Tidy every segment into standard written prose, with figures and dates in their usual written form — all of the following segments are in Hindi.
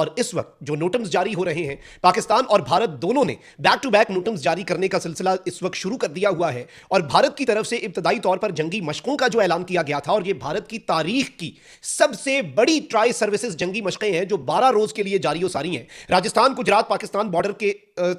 और इस वक्त जो नोटम्स जारी हो रहे हैं, पाकिस्तान और भारत दोनों ने बैक टू बैक नोटम्स जारी करने का सिलसिला इस वक्त शुरू कर दिया हुआ है। और भारत की तरफ से इब्तदाई तौर पर जंगी मशकों का जो ऐलान किया गया था, और ये भारत की तारीख की सबसे बड़ी ट्राई सर्विसेज जंगी मशकें हैं जो 12 रोज के लिए जारी और सारी हैं, राजस्थान गुजरात पाकिस्तान बॉर्डर के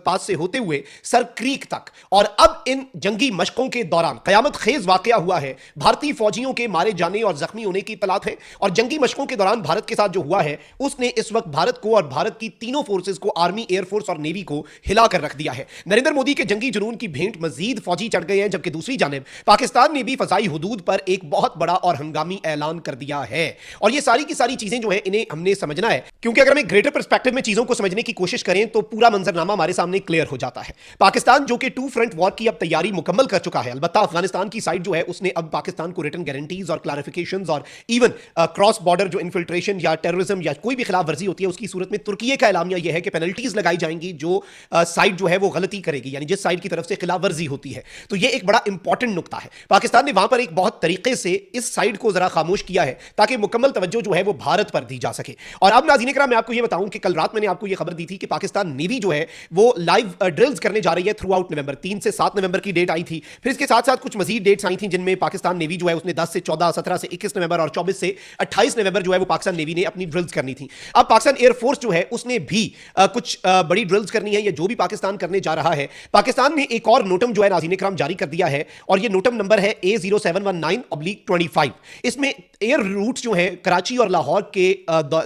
पास से होते हुए सर क्रीक तक। और अब इन जंगी मशकों के दौरान कयामत खेज वाकया हुआ है, भारतीय फौजियों के मारे जाने और जख्मी होने की इत्तलात है। और जंगी मशकों के दौरान भारत के साथ जो हुआ है, उसने इस वक्त भारत को और भारत की तीनों फोर्सेस को, आर्मी, एयरफोर्स और नेवी को हिलाकर रख दिया है। नरेंद्र मोदी के जंगी जुनून की भेंट मजीद फौजी चढ़ गए हैं, जबकि दूसरी जानिब पाकिस्तान ने भी फजाई हुदूद पर एक बहुत बड़ा और हंगामी ऐलान कर दिया है। और ये सारी की सारी चीजें जो है, इन्हें हमने समझना है, क्योंकि अगर हम एक ग्रेटर पर्सपेक्टिव में चीजों को समझने की कोशिश करें तो पूरा मंजरनामा हमारे सामने क्लियर हो जाता है। पाकिस्तान जो कि टू फ्रंट वॉर की अब तैयारी मुकम्मल कर चुका है, अलबत्ता अफगानिस्तान की साइड जो है उसने अब पाकिस्तान को रिटर्न गारंटीज और क्लैरिफिकेशंस और इवन क्रॉस बॉर्डर जो इन्फिल्ट्रेशन या टेररिज्म या कोई भी खिलाफ वर्जी होती है उसकी सूरत में तुर्की का ऐलामिया यह है कि पेनल्टीज लगाई जाएंगी जो साइड जो है वो गलती करेगी, यानी जिस साइड की तरफ से खिलाफ वर्जी होती है। तो यह एक बड़ा इंपॉर्टेंट नुकता है। पाकिस्तान ने वहां पर एक बहुत तरीके से इस साइड को जरा खामोश किया है ताकि मुकम्मल तवज्जो जो है वो भारत पर दी जा सके। और अब नाज़रीन इकराम, मैं आपको यह बताऊं कि कल रात मैंने आपको यह खबर दी थी कि पाकिस्तान नेवी जो है वो लाइव ड्रिल्स करने जा रही है थ्रू आउट नवंबर। 3 से 7 नवंबर की डेट आई थी, फिर इसके साथ साथ कुछ मजीद डेट्स आई थी जिनमें पाकिस्तान नेवी जो है उसने 10 से 14, 17 से 21 नवंबर और 24 से 28 नवंबर जो है वो पाकिस्तान नेवी ने अपनी ड्रिल्स करनी थी। अब पाकिस्तान एयरफोर्स जो है उसने भी कुछ बड़ी ड्रिल्स करनी है, या जो भी पाकिस्तान करने जा रहा है। पाकिस्तान ने एक और नोटम जो है नाज़रीन इकराम जारी कर दिया है, और यह नोटम नंबर है A0719/25। इसमें एयर रूट्स जो है कराची और लाहौर के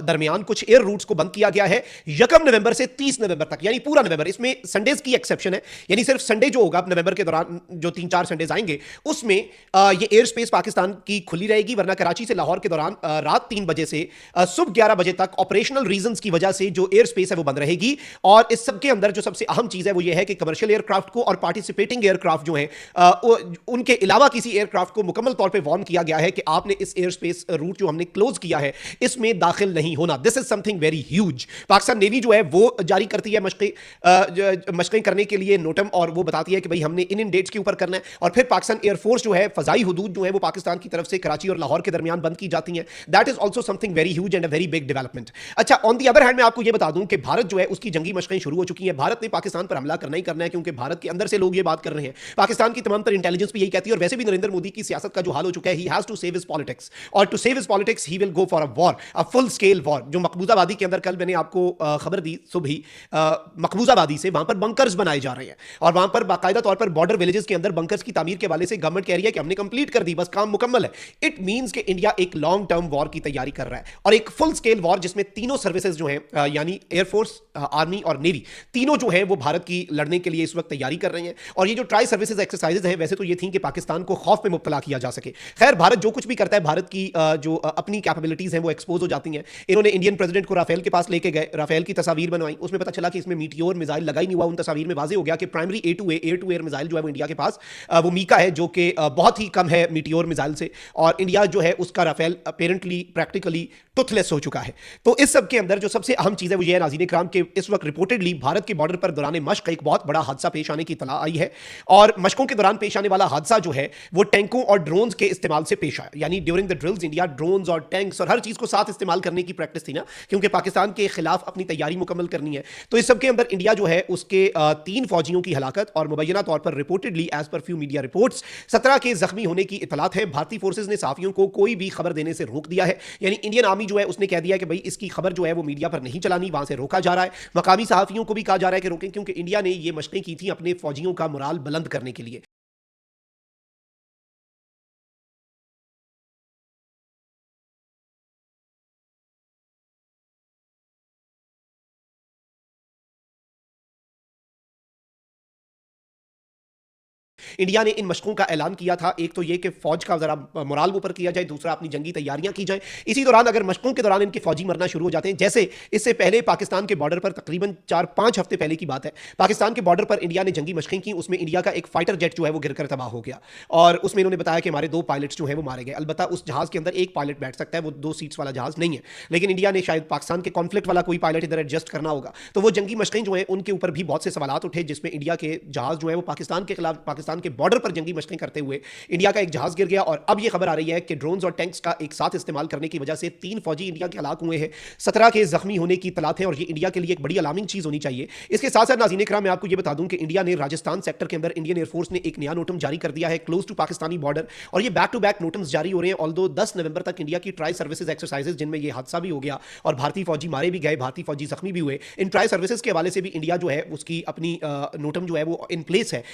दरमियान कुछ एयर रूट्स को बंद किया गया है 1 नवंबर से 30 नवंबर तक, यानी पूरा नवंबर। इसमें संडेज की एक्सेप्शन है, यानी सिर्फ संडे जो होगा नवंबर के दौरान, जो 3-4 संडेज आएंगे उसमें ये एयर स्पेस पाकिस्तान की खुली रहेगी। वरना कराची से लाहौर के दौरान रात 3 बजे से सुबह 11 बजे तक ऑपरेशनल रीजंस की वजह से जो एयर स्पेस है वो बंद रहेगी। और इस सब के अंदर जो सबसे अहम चीज है वो ये है कि कमर्शियल एयरक्राफ्ट को और पार्टिसिपेटिंग एयरक्राफ्ट जो है उनके अलावा किसी एयरक्राफ्ट को मुकम्मल तौर पर वार्न किया गया है कि आपने इस एयर स्पेस रूट जो हमने क्लोज किया है इसमें दाखिल नहीं होना। This is something very huge. Pakistan navy जो है वो जारी करती है मशक़ें करने के लिए नोटम, और वो बताती है कि भाई हमने इन डेट्स के ऊपर करना है। और फिर पाकिस्तान एयरफोर्स जो है, फजाई हुदूद जो है वो पाकिस्तान की तरफ से कराची और लाहौर के दरमियान बंद की जाती हैं। That is also something very huge and a very big development. अच्छा, ऑन दी अदर हैंड मैं आपको ये बता दूं कि भारत जो है उसकी जंगी मशक़ें शुरू हो चुकी हैं। भारत ने पाकिस्तान पर हमला करना ही करना है, क्योंकि भारत के अंदर से लोग ये बात कर रहे हैं। पाकिस्तान की तमाम तर इंटेलिजेंस भी यही कहती है, और वैसे भी नरेंद्र मोदी की सियासत का जो हाल हो चुका है, he has to save his politics, और to save his politics he will go for a war, a full scale war. जो मकबूजाबादी के अंदर कल मैंने आपको खबर दी सुबह ही, मकबूजाबादी से वहां पर बंकर्स बनाए जा रहे हैं, और वहां पर बाकायदा तौर पर बॉर्डर विलेजेस के अंदर बंकर्स की तामीर के वाले से गवर्नमेंट कह रही है कि हमने कंप्लीट कर दी, बस काम मुकम्मल है। इट मींस कि इंडिया एक लॉन्ग टर्म वॉर की तैयारी कर रहा है, और एक फुल स्केल वॉर जिसमें तीनों सर्विसेज जो हैं, यानी एयरफोर्स, आर्मी और नेवी, तीनों जो है वो भारत की लड़ने के लिए इस वक्त तैयारी कर रही हैं। और ये जो ट्राई सर्विसेज एक्सरसाइजेज हैं, वैसे तो ये थी कि पाकिस्तान को खौफ में मुब्तला किया जा सके। खैर, भारत जो कुछ भी करता है, भारत की जो अपनी कैपेबिलिटीज हैं वो एक्सपोज हो जाती हैं। इन्होंने इंडियन प्रेसिडेंट को राफेल के पास लेके गए, राफेल की तस्वीर बनवाई, उसमें पता चला कि इसमें मीटियोर मिसाइल लगा ही नहीं हुआ। उन तस्वीर में वाज़ेह हो गया कि primary air to air missile जो है वो इंडिया के पास वो मीका है, जो कि बहुत ही कम है मीटियोर मिसाइल से, और इंडिया जो है उसका राफेल अपेरेंटली प्रैक्टिकली टुथलेस हो चुका है। तो इस सब के अंदर जो सबसे अहम चीज़ है वो ये है नाज़रीन इकराम के इस वक्त रिपोर्टेडली भारत के बॉर्डर पर दौरान मश्क एक बहुत बड़ा हादसा पेश आने की इत्तला आई है। और मशकों के दौरान पेश आने वाला हादसा जो है वो टैंकों और ड्रोन्स के इस्तेमाल से पेश आया, यानी during the drills India drones और टैंक्स और हर चीज़ को साथ इस्तेमाल करने की प्रैक्टिस थी ना, क्योंकि पाकिस्तान के खिलाफ अपनी तैयारी मुकम्मल करनी है। तो इस सब के अंदर इंडिया जो है उसके 3 फौजियों की हलाकत, और मुबैना तौर पर reportedly as per few media reports 17 के जख्मी होने की इतलात है। भारतीय फोर्सेज ने सहाफियों को कोई भी खबर देने से रोक दिया है, यानी इंडियन आर्मी जो है उसने कह दिया कि भाई इसकी खबर जो है वो मीडिया पर नहीं चलानी, वहां से रोका जा रहा है। मकामी सहाफियों को भी कहा जा रहा है कि रोकें, क्योंकि इंडिया ने ये मशक़ें की थी अपने फौजियों का मोराल बुलंद करने के लिए। इंडिया ने इन मशकों का ऐलान किया था, एक तो ये कि फौज का जरा मोराल ऊपर किया जाए, दूसरा अपनी जंगी तैयारियां की जाए। इसी दौरान अगर मशकों के दौरान इनके फौजी मरना शुरू हो जाते हैं, जैसे इससे पहले पाकिस्तान के बॉर्डर पर तकरीबन 4-5 हफ्ते पहले की बात है, पाकिस्तान के बॉर्डर पर इंडिया ने जंगी मशकें की, उसमें इंडिया का एक फाइटर जेट जो है वो गिरकर तबाह हो गया, और उसमें इन्होंने बताया कि हमारे 2 पायलट्स जो है वो मारे गए। अलबत्ता उस जहाज के अंदर एक पायलट बैठ सकता है, वो 2 सीट्स वाला जहाज नहीं है, लेकिन इंडिया ने शायद पाकिस्तान के कॉन्फ्लिक्ट वाला कोई पायलट इधर एडजस्ट करना होगा। तो वो जंगी मशकें जो है उनके ऊपर भी बहुत से सवाल उठे, जिसमें इंडिया के जहाज जो है वो पाकिस्तान पाकिस्तान के बॉर्डर पर जंगी मशकें करते हुए इंडिया का एक जहाज गिर गया और अब यह खबर आ रही है कि ड्रोन्स और टैंक्स का एक साथ इस्तेमाल करने की वजह से 3 फौजी इंडिया के हलाक हुए हैं, 17 के जख्मी होने की तलात है और ये इंडिया के लिए एक बड़ी अलार्मिंग चीज होनी चाहिए। इसके साथ साथ नाज़रीन इकराम मैं आपको ये बता दूं कि इंडिया ने राजस्थान सेक्टर के अंदर इंडियन एयरफोर्स ने एक नया नोटम जारी कर दिया है क्लोज टू पाकिस्तानी बॉर्डर, और ये बैक टू बैक नोटम्स जारी हो रहे हैं। ऑल्दो 10 नवंबर तक इंडिया की ट्राई सर्विसेज एक्सरसाइजेज जिनमें ये हादसा भी हो गया और भारतीय फौजी मारे भी गए, भारतीय फौजी जख्मी भी हुए, इन ट्राई सर्विसेज के हवाले से भी इंडिया जो है उसकी अपनी नोटम जो है वो इन प्लेस है।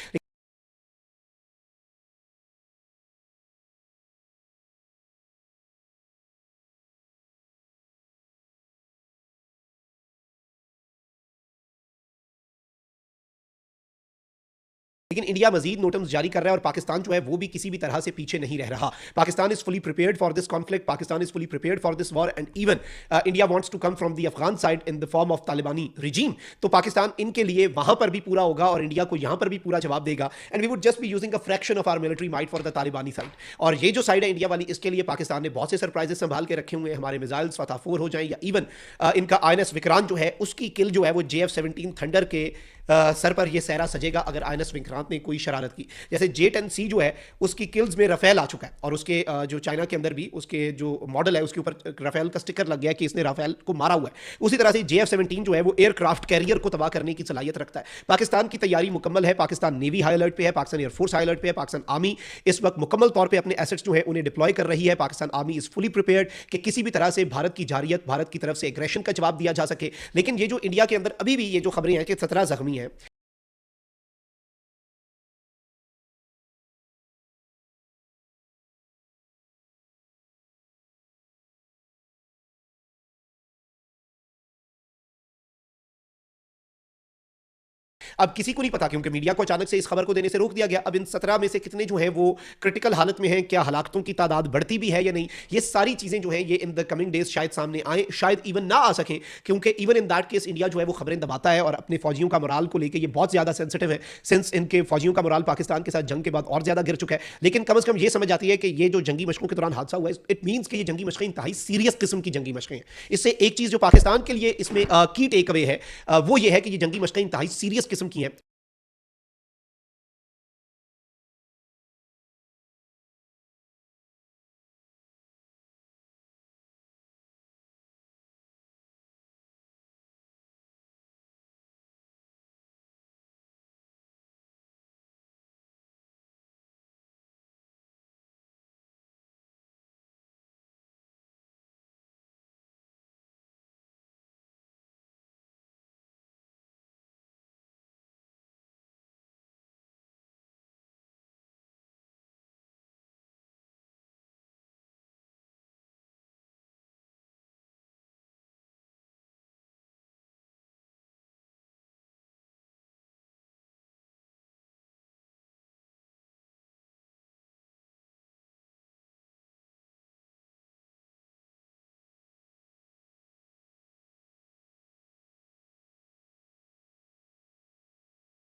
लेकिन इंडिया मजीद नोटम्स जारी कर रहा है और पाकिस्तान जो है वो भी किसी भी तरह से पीछे नहीं रह रहा। Pakistan is fully prepared for this conflict, Pakistan is fully prepared for this war and even India wants to come from the Afghan side in the form of Talibani regime. तो पाकिस्तान इनके लिए वहां पर भी पूरा होगा और इंडिया को यहां पर भी पूरा जवाब देगा and we would just be using a fraction of our military might for the Talibani side. और ये जो साइड है इंडिया वाली, इसके लिए पाकिस्तान ने बहुत से सरप्राइजेस संभाल के रखे हुए हैं। हमारे मिसाइल्स फतह 4 हो जाए या इवन इनका INS विक्रांत जो है उसकी किल जो है वो JF-17 थंडर के सर पर ये सहरा सजेगा अगर INS विक्रांत ने कोई शरारत की। जैसे J-10C जो है उसकी किल्स में राफेल आ चुका है और उसके जो चाइना के अंदर भी उसके जो मॉडल है उसके ऊपर राफेल का स्टिकर लग गया कि इसने राफेल को मारा हुआ है। उसी तरह से JF-17 जो है वो एयरक्राफ्ट कैरियर को तबाह करने की सलाहियत रखता है। पाकिस्तान की तैयारी मुकम्मल है, पाकिस्तान नेवी हाई अलर्ट पे है, पाकिस्तान एयरफोर्स हाई अलर्ट पे है, पाकिस्तान आर्मी इस वक्त मुकम्मल तौर पर अपने एसेट्स जो है उन्हें डिप्लॉय कर रही है। Pakistan army is fully prepared कि किसी भी तरह से भारत की जारियत, भारत की तरफ से एग्रेशन का जवाब दिया जा सके। लेकिन ये जो इंडिया के अंदर अभी भी ये जो खबरें हैं कि 17 जख्मी हैं, अब किसी को नहीं पता क्योंकि मीडिया को अचानक से इस खबर को देने से रोक दिया गया। अब इन 17 में से कितने जो हैं वो क्रिटिकल हालत में हैं, क्या हलाकतों की तादाद बढ़ती भी है या नहीं, ये सारी चीजें जो हैं ये इन द कमिंग डेज शायद सामने आए, शायद इवन ना आ सके क्योंकि even in that case India जो है वो खबरें दबाता है और अपने फौजियों का मोराल को लेकर ये बहुत ज्यादा सेंसिटिव है सिंस इनके फौजियों का मोराल पाकिस्तान के साथ जंग के बाद और ज्यादा गिर चुका है। लेकिन कम से कम ये समझ आती है कि ये जो जंगी मशकों के दौरान हादसा हुआ है इट मीन्स कि ये जंगी मशकें इंतहाई सीरियस किस्म की जंगी मशकें हैं। इससे एक चीज जो पाकिस्तान के लिए इसमें की टेक अवे है वो ये है कि ये जंगी मशकें इंतहाई सीरियस किस्म की हैं।